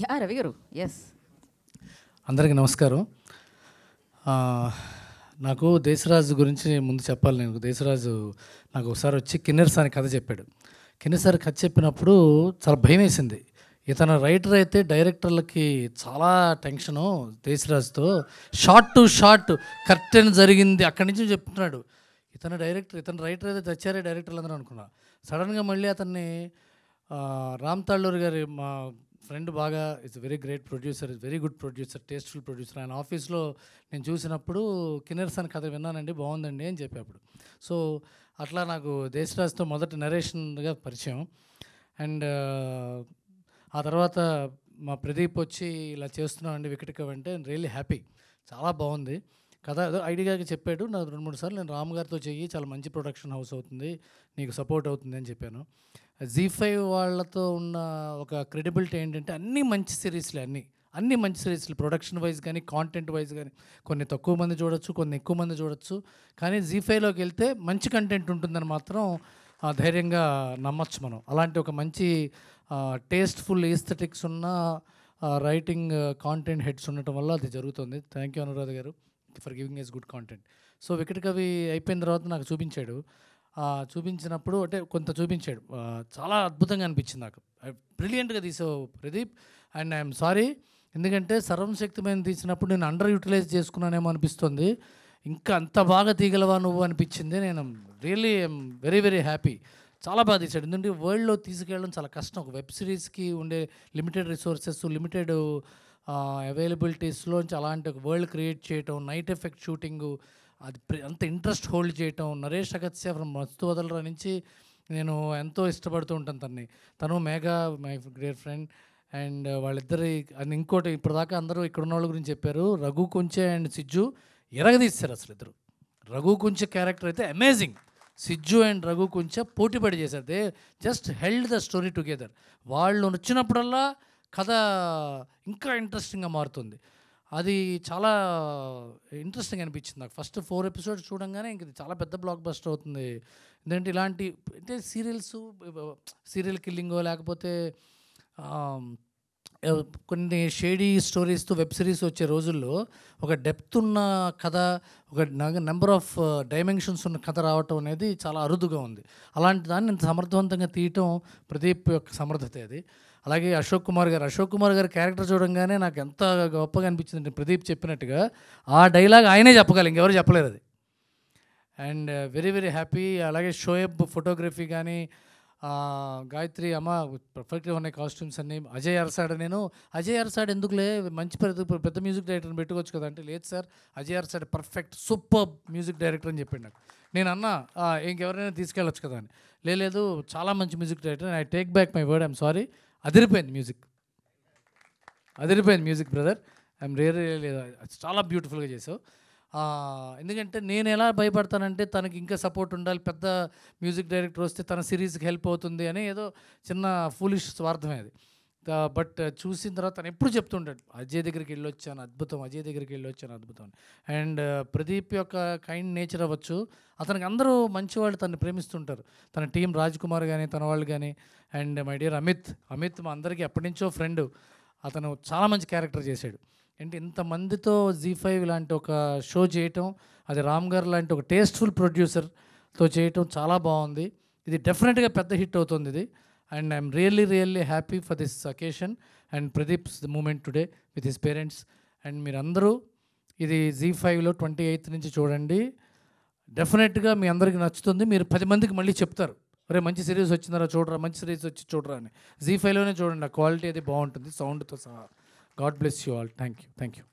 Yeah Ravi గారు. Yes, అందరికీ నమస్కారం. నాకు దేశరాజు గురించి ముందు చెప్పాలి. నేను దేశరాజు నాకు ఒకసారి వచ్చి కిన్నెర్స్ అని కథ చెప్పాడు. కిన్నెర్స్ అని కథ చెప్పినప్పుడు చాలా భయం వేసింది. ఇతను రైటర్ అయితే డైరెక్టర్లకి చాలా టెన్షను. దేశరాజుతో షార్ట్ టు షార్ట్ కర్టెన్ జరిగింది అక్కడి నుంచి చెప్తున్నాడు. ఇతను రైటర్ అయితే తెచ్చారే డైరెక్టర్లు అందరూ అనుకున్నా. సడన్గా మళ్ళీ అతన్ని రామ్ తాళ్ళూరు గారి మా ఫ్రెండ్ బాగా it's very great producer, it's very good producer, tasteful producer. ఆయన ఆఫీస్లో నేను చూసినప్పుడు కిన్నెర్స్ అని కథ విన్నానండి, బాగుందండి అని చెప్పేప్పుడు. సో అట్లా నాకు దేశరాజ్తో మొదటి నరేషన్గా పరిచయం. అండ్ ఆ తర్వాత మా ప్రదీప్ వచ్చి ఇలా చేస్తున్నామండి వికట కవి అంటే రియల్లీ హ్యాపీ, చాలా బాగుంది కథ. ఏదో ఐడియాగా చెప్పాడు. నాకు 2-3 సార్లు నేను రామ్ గారితో చెయ్యి, చాలా మంచి ప్రొడక్షన్ హౌస్ అవుతుంది, నీకు సపోర్ట్ అవుతుంది అని చెప్పాను. జీ5 వాళ్ళతో ఉన్న ఒక క్రెడిబిలిటీ ఏంటంటే అన్నీ మంచి సిరీస్లే, అన్నీ మంచి సిరీస్లు, ప్రొడక్షన్ వైజ్ కానీ కాంటెంట్ వైజ్ కానీ. కొన్ని తక్కువ మంది చూడొచ్చు, కొన్ని ఎక్కువ మంది చూడొచ్చు, కానీ జీ5లోకి వెళ్తే మంచి కంటెంట్ ఉంటుందని మాత్రం ధైర్యంగా నమ్మచ్చు మనం. అలాంటి ఒక మంచి టేస్ట్ఫుల్ ఈస్థెటిక్స్ ఉన్న రైటింగ్ కాంటెంట్ హెడ్స్ ఉండటం వల్ల అది జరుగుతుంది. Thank you Anuradha garu for giving us good content. So Vikata Kavi అయిపోయిన తర్వాత నాకు చూపించాడు. చూపించినప్పుడు అంటే కొంత చూపించాడు, చాలా అద్భుతంగా అనిపించింది నాకు. బ్రిలియంట్గా తీసావు ప్రదీప్, అండ్ ఐఎమ్ సారీ, ఎందుకంటే సర్వం శక్తిమైన తీసినప్పుడు నేను అండర్ యూటిలైజ్ చేసుకున్నానేమో అనిపిస్తుంది. ఇంకా అంత బాగా తీగలవా నువ్వు అనిపించింది. నేను really I'm very very happy. చాలా బాగా తీసాడు. ఎందుకంటే వరల్డ్లో తీసుకెళ్ళడం చాలా కష్టం. ఒక వెబ్ సిరీస్కి ఉండే లిమిటెడ్ రిసోర్సెస్, లిమిటెడ్ అవైలబిలిటీస్లోంచి అలాంటి ఒక వరల్డ్ క్రియేట్ చేయటం, నైట్ ఎఫెక్ట్ షూటింగు, అది అంత ఇంట్రెస్ట్ హోల్డ్ చేయటం. నరేష్ అగత్య ఫ్రమ్ మస్తు వదలరా నుంచి నేను ఎంతో ఇష్టపడుతూ ఉంటాను తను Megha my great friend. And వాళ్ళిద్దరి అని ఇంకోటి ఇప్పటిదాకా అందరూ ఇక్కడ ఉన్న వాళ్ళ గురించి చెప్పారు. రఘు కుంచె అండ్ సిజ్జు ఎరగదీశారు అసలు ఇద్దరు. రఘు కుంచె క్యారెక్టర్ అయితే అమేజింగ్, సిజ్జు అండ్ రఘు కుంచె పోటీపడి చేశారు. They just held the story together. వాళ్ళు వచ్చినప్పుడల్లా కథ ఇంకా ఇంట్రెస్టింగ్గా మారుతుంది. అది చాలా ఇంట్రెస్టింగ్ అనిపించింది నాకు. ఫస్ట్ 4 ఎపిసోడ్స్ చూడంగానే ఇంక ఇది చాలా పెద్ద బ్లాక్ బస్టర్ అవుతుంది. ఎందుకంటే ఇలాంటి అంటే సీరియల్ కిల్లింగో లేకపోతే కొన్ని షేడీ స్టోరీస్తో వెబ్ సిరీస్ వచ్చే రోజుల్లో ఒక డెప్త్ ఉన్న కథ, ఒక నెంబర్ ఆఫ్ డైమెన్షన్స్ ఉన్న కథ రావటం అనేది చాలా అరుదుగా ఉంది. అలాంటి దాన్ని ఇంత సమర్థవంతంగా తీయటం ప్రదీప్ యొక్క సమర్థతే అది. అలాగే అశోక్ కుమార్ గారి క్యారెక్టర్ చూడంగానే నాకు ఎంత గొప్పగా అనిపించింది. ప్రదీప్ చెప్పినట్టుగా ఆ డైలాగ్ ఆయనే చెప్పగలరు, ఇంకెవరు చెప్పలేరు అది. And very very happy. అలాగే షోయబ్ ఫోటోగ్రఫీ కానీ, గాయత్రి అమ్మ పర్ఫెక్ట్గా ఉన్నాయి కాస్ట్యూమ్స్ అన్నీ. అజయ్ అరసాడ్ ఎందుకులే, మంచి పెద్ద మ్యూజిక్ డైరెక్టర్ని పెట్టుకోవచ్చు కదా అంటే, లేదు sir Ajay Arasada perfect super music director అని చెప్పాడు నాకు. నేను అన్నా ఇంకెవరైనా తీసుకెళ్ళొచ్చు కదా అని. లేదు చాలా మంచి music director, I take back my word, I'm sorry. అదిరిపోయింది మ్యూజిక్ బ్రదర్, ఐఎమ్ రియల్లీ చాలా బ్యూటిఫుల్గా చేసావు. ఎందుకంటే నేను ఎలా భయపడతానంటే తనకి ఇంకా సపోర్ట్ ఉండాలి, పెద్ద మ్యూజిక్ డైరెక్టర్ వస్తే తన సిరీస్కి హెల్ప్ అవుతుంది అని ఏదో చిన్న ఫూలిష్ స్వార్థమే అది. బట్ చూసిన తర్వాత తను ఎప్పుడు చెప్తుంటాడు అజయ్ దగ్గరికి వెళ్ళొచ్చాను అద్భుతం. అండ్ ప్రదీప్ యొక్క కైండ్ నేచర్ అవ్వచ్చు, అతనికి అందరూ మంచివాళ్ళు తనని ప్రేమిస్తుంటారు. తన టీం రాజ్ కుమార్ కానీ తన వాళ్ళు కానీ. అండ్ మై డియర్ అమిత్ మా అందరికీ ఎప్పటి నుంచో ఫ్రెండ్. అతను చాలా మంచి క్యారెక్టర్ చేశాడు. అంటే ఇంతమందితో జీ5 లాంటి ఒక షో చేయటం, అది రామ్ గారు లాంటి ఒక టేస్ట్ఫుల్ ప్రొడ్యూసర్తో చేయటం చాలా బాగుంది. ఇది డెఫినెట్గా పెద్ద హిట్ అవుతుంది ఇది. And I'm really happy for this occasion and Pradeep's moment today with his parents. And మీరందరూ ఇది జీ5లో 28th నుంచి చూడండి. డెఫినెట్గా మీ అందరికీ నచ్చుతుంది. మీరు 10 మందికి మళ్ళీ చెప్తారు, అరే మంచి సిరీస్ వచ్చిందరా చూడరా, మంచి సిరీస్ వచ్చి చూడరా అని. జీ5లోనే చూడండి, ఆ క్వాలిటీ అది బాగుంటుంది సౌండ్తో సహా. God bless you all. Thank you.